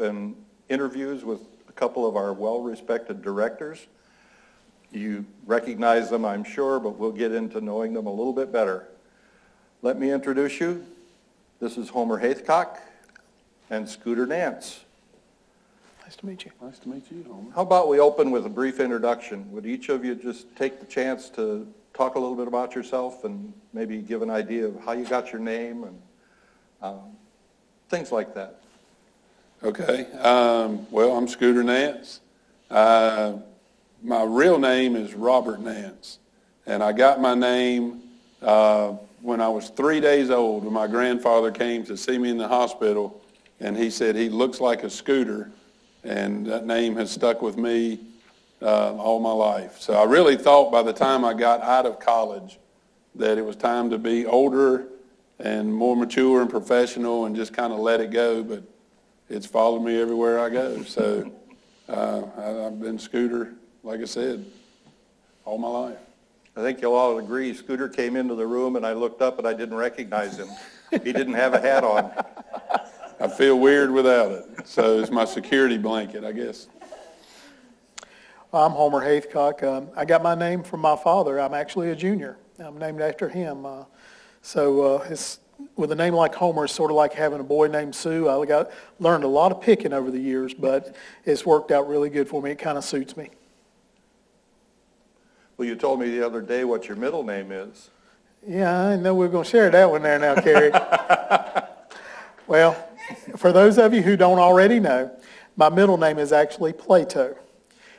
and interviews with a couple of our well-respected directors. You recognize them, I'm sure, but we'll get into knowing them a little bit better. Let me introduce you. This is Homer Haithcock and Scooter Nance. Nice to meet you. Nice to meet you, Homer. How about we open with a brief introduction? Would each of you just take the chance to talk a little bit about yourself and maybe give an idea of how you got your name and things like that? Okay. Well, I'm Scooter Nance. My real name is Robert Nance, and I got my name when I was 3 days old when my grandfather came to see me in the hospital, and he said he looks like a scooter, and that name has stuck with me all my life. So I really thought by the time I got out of college that it was time to be older and more mature and professional and just kind of let it go, but it's followed me everywhere I go. So I've been Scooter, like I said, all my life. I think you'll all agree, Scooter came into the room and I looked up and I didn't recognize him. He didn't have a hat on. I feel weird without it, so it's my security blanket, I guess. I'm Homer Haithcock. I got my name from my father. I'm actually a junior. I'm named after him. It's with a name like Homer, it's sort of like having a boy named Sue. I learned a lot of picking over the years, but it's worked out really good for me. It kind of suits me. Well, you told me the other day what your middle name is. Yeah, I didn't know we were going to share that one there now, Kerry. Well, for those of you who don't already know, my middle name is actually Plato.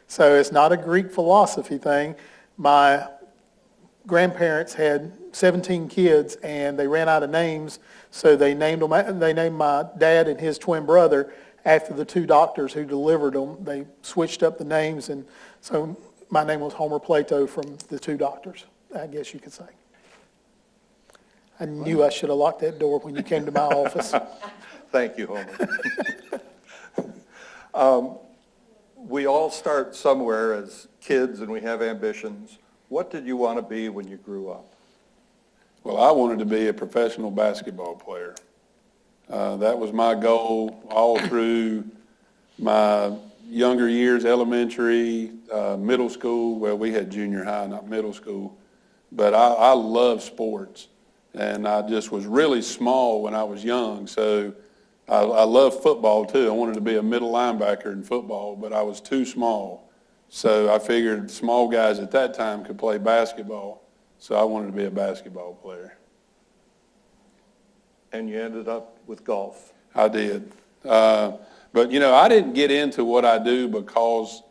So it's not a Greek philosophy thing. My grandparents had 17 kids, and they ran out of names, so they named my dad and his twin brother after the two doctors who delivered them. They switched up the names, and so my name was Homer Plato from the two doctors, I guess you could say. I knew I should have locked that door when you came to my office. Thank you, Homer. We all start somewhere as kids, and we have ambitions. What did you want to be when you grew up? Well, I wanted to be a professional basketball player. That was my goal all through my younger years, elementary, middle school. Well, we had junior high, not middle school. But I love sports, and I just was really small when I was young. So I love football, too. I wanted to be a middle linebacker in football, but I was too small. So I figured small guys at that time could play basketball. So I wanted to be a basketball player. And you ended up with golf. I did. But, I didn't get into what I do because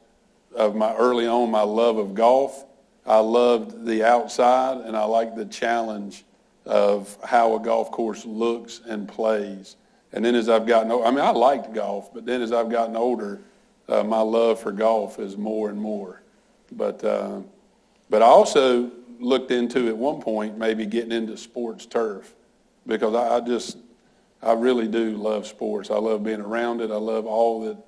of my love of golf. I loved the outside, and I liked the challenge of how a golf course looks and plays. And then as I've gotten older, I liked golf, but then as I've gotten older, my love for golf is more and more. But I also looked into at one point maybe getting into sports turf, because I really do love sports. I love being around it. I love all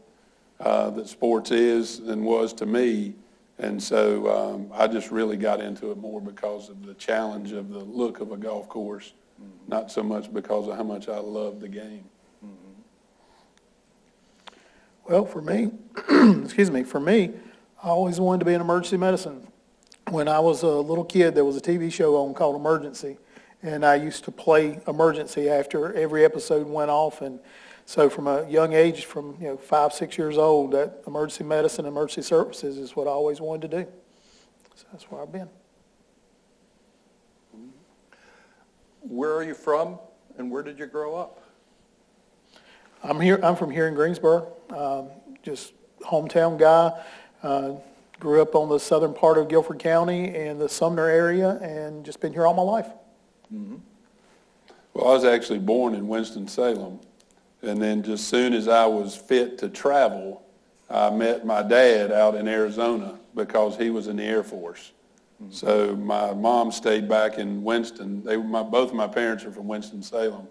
that sports is and was to me. And so I just really got into it more because of the challenge of the look of a golf course, not so much because of how much I love the game. Well, for me, I always wanted to be in emergency medicine. When I was a little kid, there was a TV show on called Emergency, and I used to play emergency after every episode went off. And so from a young age, from 5, 6 years old, that emergency medicine, emergency services is what I always wanted to do. So that's where I've been. Where are you from, and where did you grow up? I'm from here in Greensboro, just hometown guy. Grew up on the southern part of Guilford County and the Sumner area, and just been here all my life. Mm-hmm. Well, I was actually born in Winston-Salem, and then just soon as I was fit to travel, I met my dad out in Arizona because he was in the Air Force. Mm-hmm. So my mom stayed back in Winston. Both of my parents are from Winston-Salem.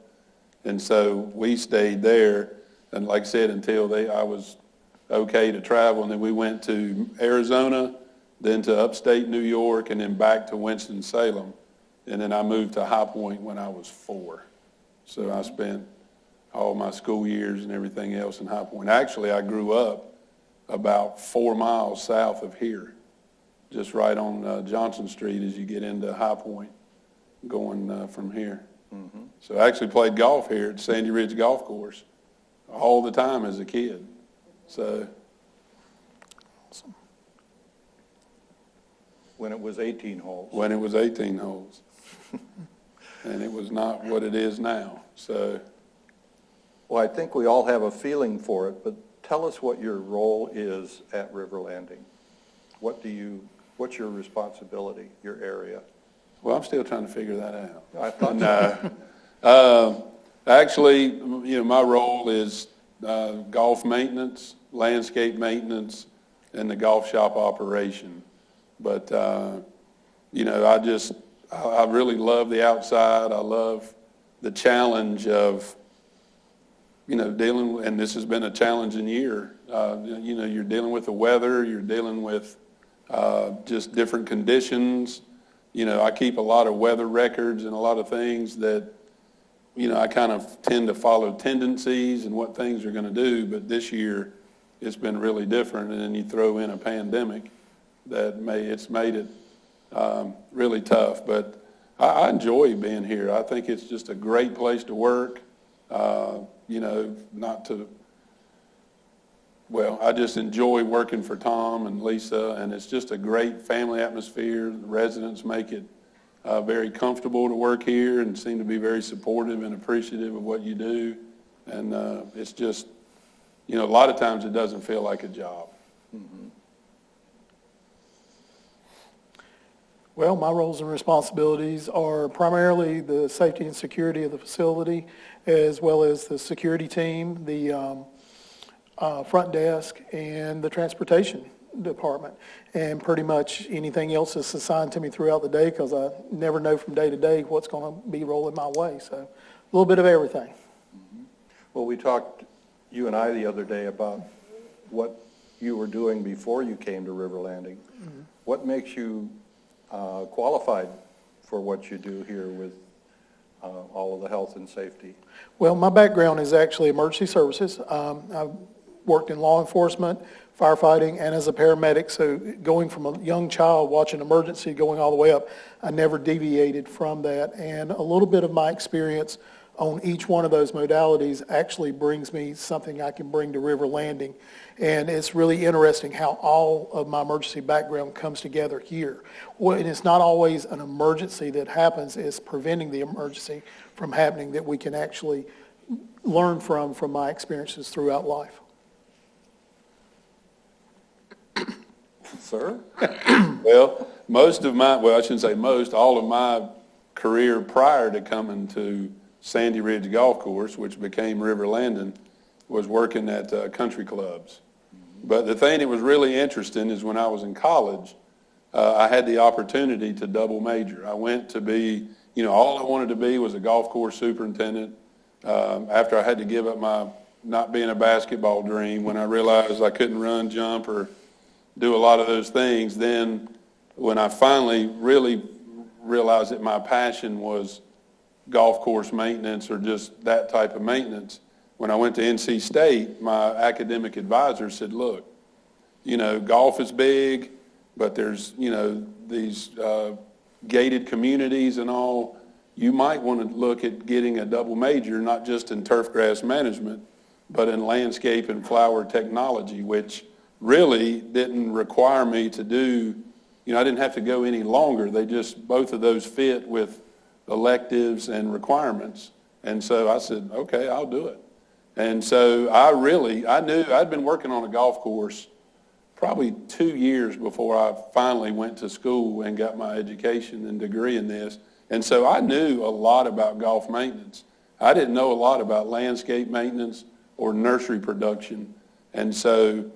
And so we stayed there, and like I said, until I was okay to travel. And then we went to Arizona, then to upstate New York, and then back to Winston-Salem. And then I moved to High Point when I was 4. So I spent all my school years and everything else in High Point. Actually, I grew up about 4 miles south of here, just right on Johnson Street as you get into High Point, going from here. So I actually played golf here at Sandy Ridge Golf Course all the time as a kid. So When it was 18 holes. when it was 18 holes, and it was not what it is now. So Well, I think we all have a feeling for it, but tell us what your role is at River Landing. What's your responsibility, your area? well, I'm still trying to figure that out. I thought No. Actually, my role is golf maintenance, landscape maintenance, and the golf shop operation. But, I really love the outside. I love the challenge of, dealing, and this has been a challenging year. You're dealing with the weather, you're dealing with just different conditions. I keep a lot of weather records and a lot of things that, I kind of tend to follow tendencies and what things are going to do, but this year it's been really different, and then you throw in a pandemic it's made it really tough. But I enjoy being here. I think it's just a great place to work, I just enjoy working for Tom and Lisa, and it's just a great family atmosphere. The residents make it very comfortable to work here and seem to be very supportive and appreciative of what you do. And it's just, a lot of times it doesn't feel like a job. Well, my roles and responsibilities are primarily the safety and security of the facility, as well as the security team, the front desk, and the transportation department. And pretty much anything else is assigned to me throughout the day, because I never know from day to day what's going to be rolling my way. So a little bit of everything. Well, we talked, you and I, the other day about what you were doing before you came to River Landing. What makes you qualified for what you do here with all of the health and safety? Well, my background is actually emergency services. I've worked in law enforcement, firefighting, and as a paramedic. So going from a young child watching emergency going all the way up, I never deviated from that. And a little bit of my experience on each one of those modalities actually brings me something I can bring to River Landing. And it's really interesting how all of my emergency background comes together here. Well, and it's not always an emergency that happens, it's preventing the emergency from happening that we can actually learn from my experiences throughout life. Sir? Well, I shouldn't say most, all of my career prior to coming to Sandy Ridge Golf Course, which became River Landing, was working at country clubs. But the thing that was really interesting is when I was in college, I had the opportunity to double major. I went to be, all I wanted to be was a golf course superintendent. After I had to give up my not being a basketball dream, when I realized I couldn't run, jump, or do a lot of those things, then when I finally really realized that my passion was golf course maintenance or just that type of maintenance, when I went to NC State, my academic advisor said, look, golf is big, but there's, these gated communities and all. You might want to look at getting a double major, not just in turf grass management, but in landscape and flower technology, which really didn't require me to do, I didn't have to go any longer. Both of those fit with electives and requirements. And so I said, okay, I'll do it. And so I knew I'd been working on a golf course probably 2 years before I finally went to school and got my education and degree in this. And so I knew a lot about golf maintenance. I didn't know a lot about landscape maintenance or nursery production. And so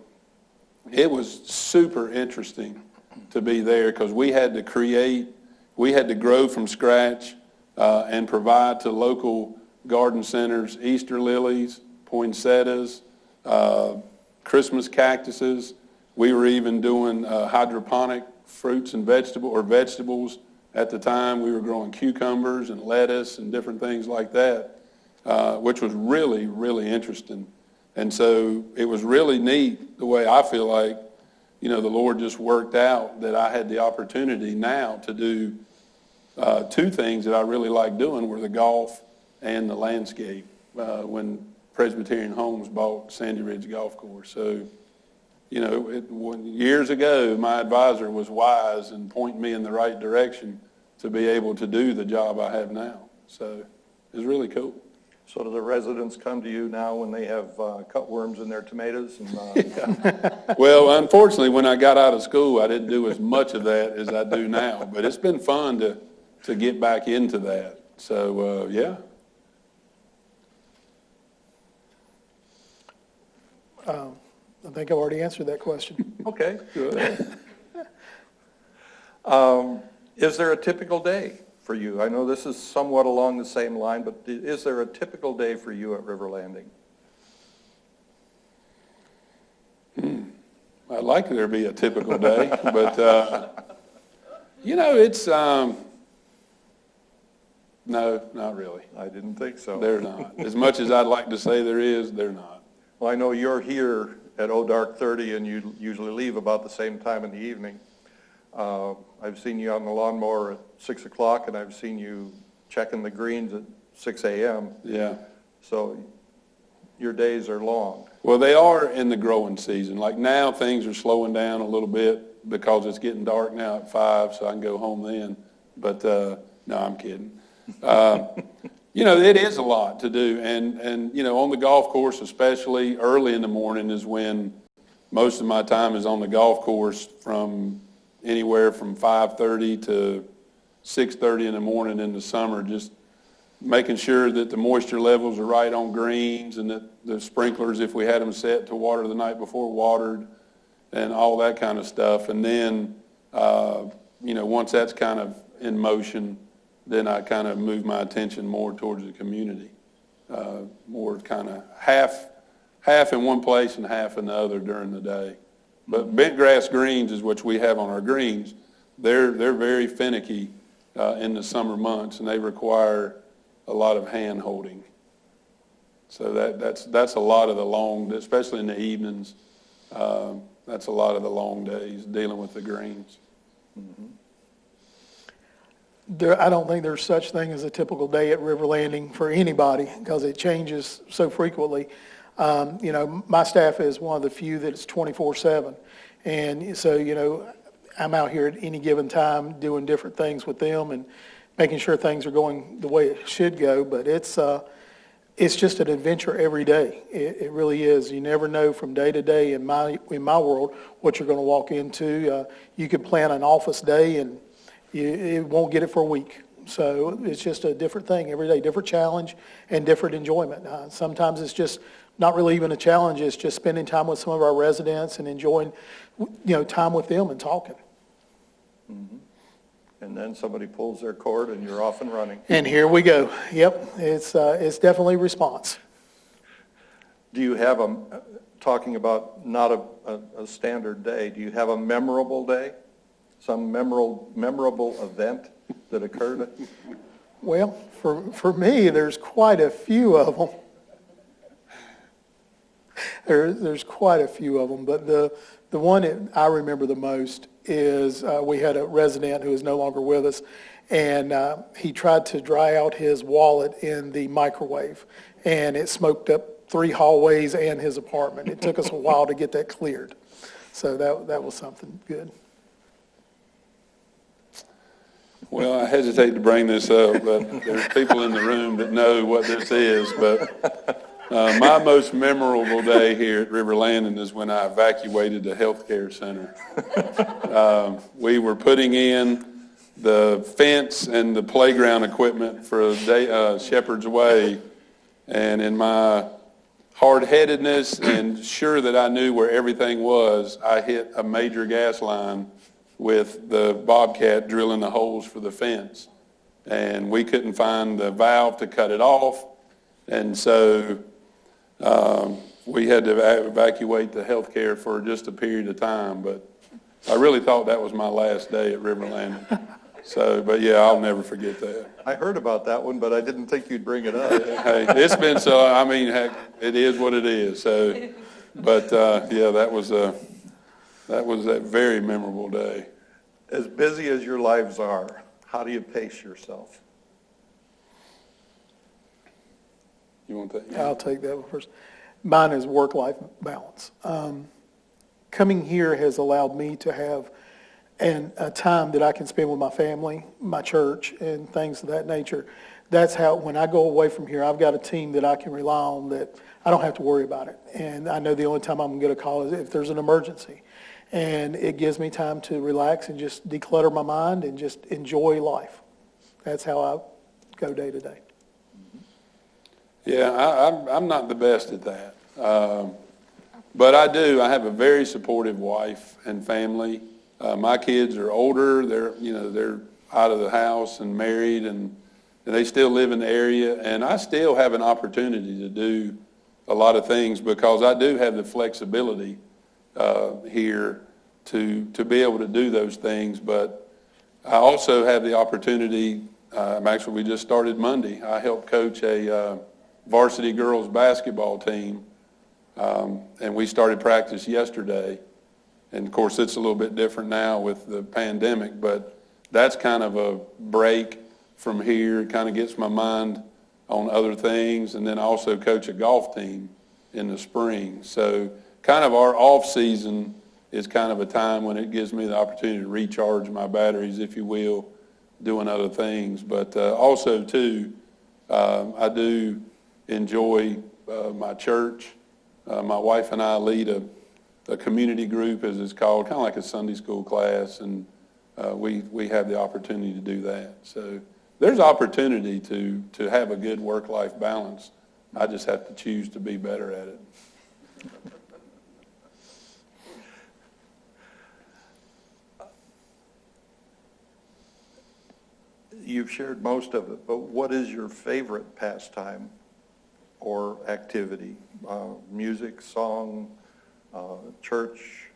it was super interesting to be there, because we had to grow from scratch and provide to local garden centers Easter lilies, poinsettias, Christmas cactuses. We were even doing hydroponic fruits and vegetables at the time. We were growing cucumbers and lettuce and different things like that. which was really, really interesting. And so it was really neat the way I feel like, the Lord just worked out that I had the opportunity now to do two things that I really like doing were the golf and the landscape when Presbyterian Homes bought Sandy Ridge Golf Course. So, years ago, my advisor was wise and pointing me in the right direction to be able to do the job I have now. So it was really cool. So do the residents come to you now when they have cutworms in their tomatoes? And, Well, unfortunately, when I got out of school, I didn't do as much of that as I do now. But it's been fun to get back into that. So, yeah. I think I've already answered that question. Okay, good. Is there a typical day for you? I know this is somewhat along the same line, but is there a typical day for you at River Landing? I'd like there to be a typical day, but, it's, no, not really. I didn't think so. They're not. As much as I'd like to say there is, they're not. Well, I know you're here at dark 30 and you usually leave about the same time in the evening. I've seen you on the lawnmower at 6 o'clock, and I've seen you checking the greens at 6 a.m. Yeah. So your days are long. Well, they are in the growing season. Like now, things are slowing down a little bit because it's getting dark now at 5, so I can go home then. But, no, I'm kidding. It is a lot to do. And on the golf course, especially early in the morning is when most of my time is on the golf course from anywhere from 5:30 to 6:30 in the morning in the summer, just making sure that the moisture levels are right on greens and that the sprinklers, if we had them set to water the night before, watered and all that kind of stuff. And then, once that's kind of in motion, then I kind of move my attention more towards the community, more kind of half in one place and half in the other during the day. But bent grass greens is what we have on our greens. They're very finicky in the summer months, and they require a lot of hand holding. So that's a lot of the long, especially in the evenings. That's a lot of the long days dealing with the greens. Mm-hmm. I don't think there's such thing as a typical day at River Landing for anybody because it changes so frequently. My staff is one of the few that it's 24/7. And so, I'm out here at any given time doing different things with them and making sure things are going the way it should go. But it's just an adventure every day. It really is. You never know from day to day in my world what you're going to walk into. You could plan an office day and it won't get it for a week. So it's just a different thing every day, different challenge and different enjoyment. Sometimes it's just not really even a challenge. It's just spending time with some of our residents and enjoying, time with them and talking. Mm-hmm. And then somebody pulls their cord and you're off and running. And here we go. Yep, it's definitely a response. Do you have talking about not a standard day, do you have a memorable day? Some memorable event that occurred? Well, for me, there's quite a few of them. There's quite a few of them, but the one that I remember the most is we had a resident who is no longer with us, and he tried to dry out his wallet in the microwave, and it smoked up 3 hallways and his apartment. It took us a while to get that cleared, so that was something good. Well, I hesitate to bring this up, but there's people in the room that know what this is. But my most memorable day here at River Landing is when I evacuated the healthcare center. We were putting in the fence and the playground equipment for Shepherd's Way, and in my hard-headedness and sure that I knew where everything was, I hit a major gas line with the Bobcat drilling the holes for the fence. And we couldn't find the valve to cut it off. And so we had to evacuate the healthcare for just a period of time. But I really thought that was my last day at River Landing. So, but yeah, I'll never forget that. I heard about that one, but I didn't think you'd bring it up. Hey, it's been so, I mean, heck, it is what it is. So, but, yeah, that was a very memorable day. As busy as your lives are, how do you pace yourself? You want that? I'll take that one first. Mine is work-life balance. Coming here has allowed me to have a time that I can spend with my family, my church, and things of that nature. That's how, when I go away from here, I've got a team that I can rely on that I don't have to worry about it. And I know the only time I'm going to get a call is if there's an emergency. And it gives me time to relax and just declutter my mind and just enjoy life. That's how I go day to day. Yeah, I'm not the best at that. But I have a very supportive wife and family. My kids are older. They're out of the house and married, and they still live in the area. And I still have an opportunity to do a lot of things because I do have the flexibility here to be able to do those things. But I also have the opportunity. We just started Monday. I helped coach a varsity girls basketball team, and we started practice yesterday. And of course, it's a little bit different now with the pandemic, but that's kind of a break from here. It kind of gets my mind on other things. And then I also coach a golf team in the spring. So kind of our off season is kind of a time when it gives me the opportunity to recharge my batteries, if you will, doing other things. But also, too, I do enjoy my church. My wife and I lead a community group, as it's called, kind of like a Sunday school class, and we have the opportunity to do that. So there's opportunity to have a good work-life balance. I just have to choose to be better at it. You've shared most of it, but what is your favorite pastime or activity? Music, song, church,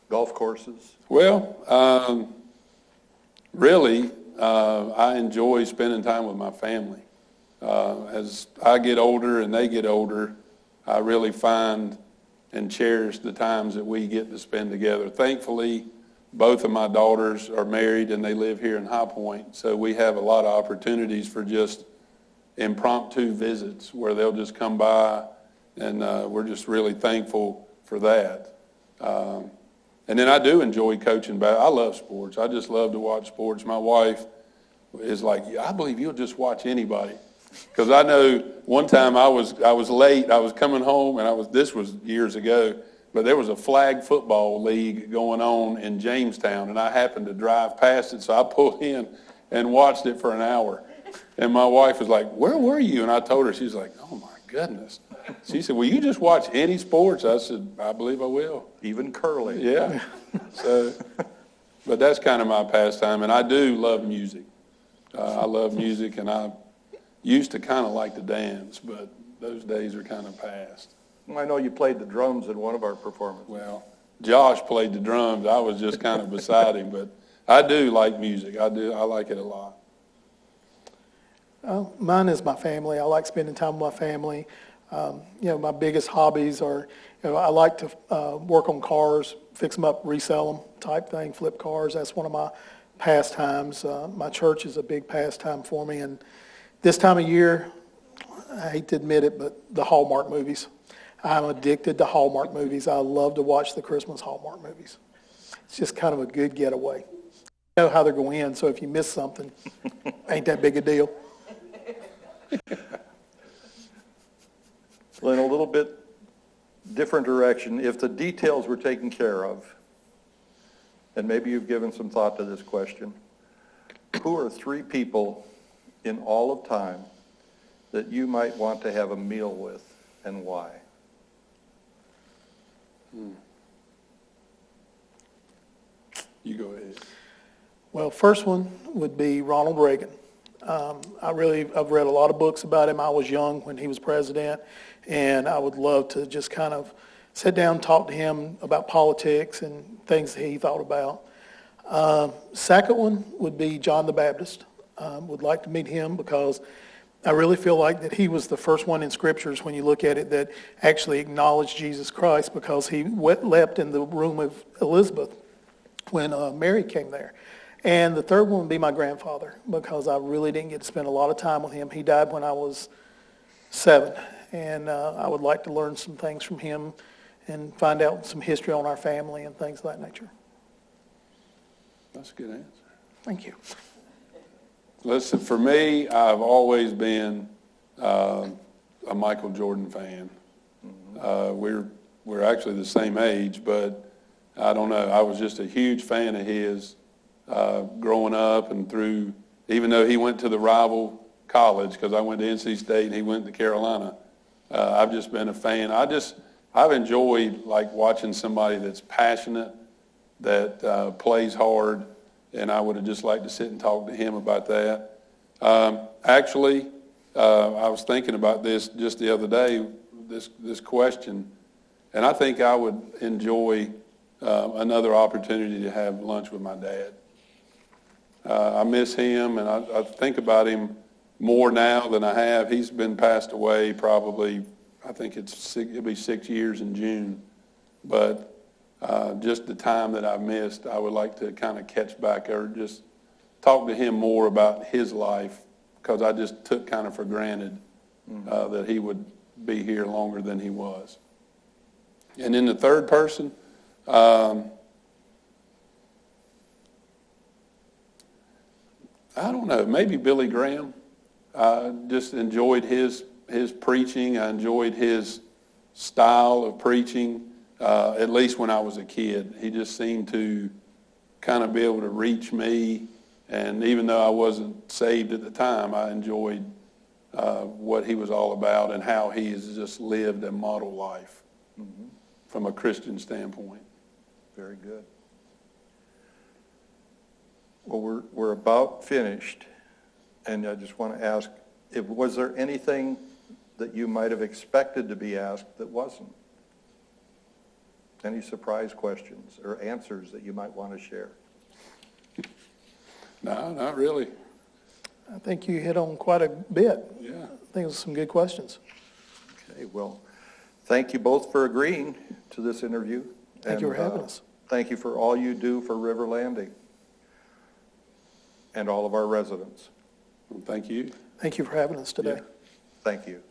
golf courses? Well, really, I enjoy spending time with my family. As I get older and they get older, I really find and cherish the times that we get to spend together. Thankfully, both of my daughters are married and they live here in High Point, so we have a lot of opportunities for just impromptu visits where they'll just come by, and we're just really thankful for that. And then I do enjoy coaching. I love sports. I just love to watch sports. My wife is like, I believe you'll just watch anybody. Because I know one time I was late. I was coming home, and this was years ago, but there was a flag football league going on in Jamestown, and I happened to drive past it, so I pulled in and watched it for an hour. And my wife was like, where were you? And I told her, she's like, oh, my goodness. She said, will you just watch any sports? I said, I believe I will. Even curling? Yeah. So, but that's kind of my pastime, and I do love music. I love music, and I used to kind of like to dance, but those days are kind of past. I know you played the drums in one of our performances. Well, Josh played the drums. I was just kind of beside him, but I do like music. I like it a lot. Mine is my family. I like spending time with my family. My biggest hobbies are, I like to work on cars, fix them up, resell them type thing, flip cars. That's one of my pastimes. My church is a big pastime for me. And this time of year, I hate to admit it, but the Hallmark movies. I'm addicted to Hallmark movies. I love to watch the Christmas Hallmark movies. It's just kind of a good getaway. You know how they're going to end, so if you miss something, ain't that big a deal. Well, in a little bit different direction, if the details were taken care of, and maybe you've given some thought to this question, who are 3 people in all of time that you might want to have a meal with, and why? You go ahead. Well, first one would be Ronald Reagan. I've read a lot of books about him. I was young when he was president, and I would love to just kind of sit down and talk to him about politics and things that he thought about. Second one would be John the Baptist. Would like to meet him because I really feel like that he was the first one in scriptures, when you look at it, that actually acknowledged Jesus Christ, because he leapt in the room of Elizabeth when Mary came there. And the third one would be my grandfather, because I really didn't get to spend a lot of time with him. He died when I was 7, and I would like to learn some things from him and find out some history on our family and things of that nature. That's a good answer. Thank you. Listen, for me, I've always been a Michael Jordan fan. We're actually the same age, but I don't know. I was just a huge fan of his growing up and through, even though he went to the rival college, because I went to NC State and he went to Carolina. I've just been a fan. I've enjoyed like watching somebody that's passionate, that plays hard, and I would have just liked to sit and talk to him about that. Actually, I was thinking about this just the other day, this question, and I think I would enjoy another opportunity to have lunch with my dad. I miss him, and I think about him more now than I have. He's been passed away probably, I think it'll be 6 years in June, but just the time that I've missed, I would like to kind of catch back or just talk to him more about his life, because I just took kind of for granted that he would be here longer than he was. And then the third person, I don't know, maybe Billy Graham. I just enjoyed his preaching. I enjoyed his style of preaching. At least when I was a kid. He just seemed to kind of be able to reach me, and even though I wasn't saved at the time, I enjoyed what he was all about and how he has just lived a model life from a Christian standpoint. Very good. Well, we're about finished, and I just want to ask, was there anything that you might have expected to be asked that wasn't? Any surprise questions or answers that you might want to share? No, not really. I think you hit on quite a bit. Yeah. I think it was some good questions. Okay, well, thank you both for agreeing to this interview. Thank you for having us. Thank you for all you do for River Landing and all of our residents. Well, thank you. Thank you for having us today. Yeah. Thank you.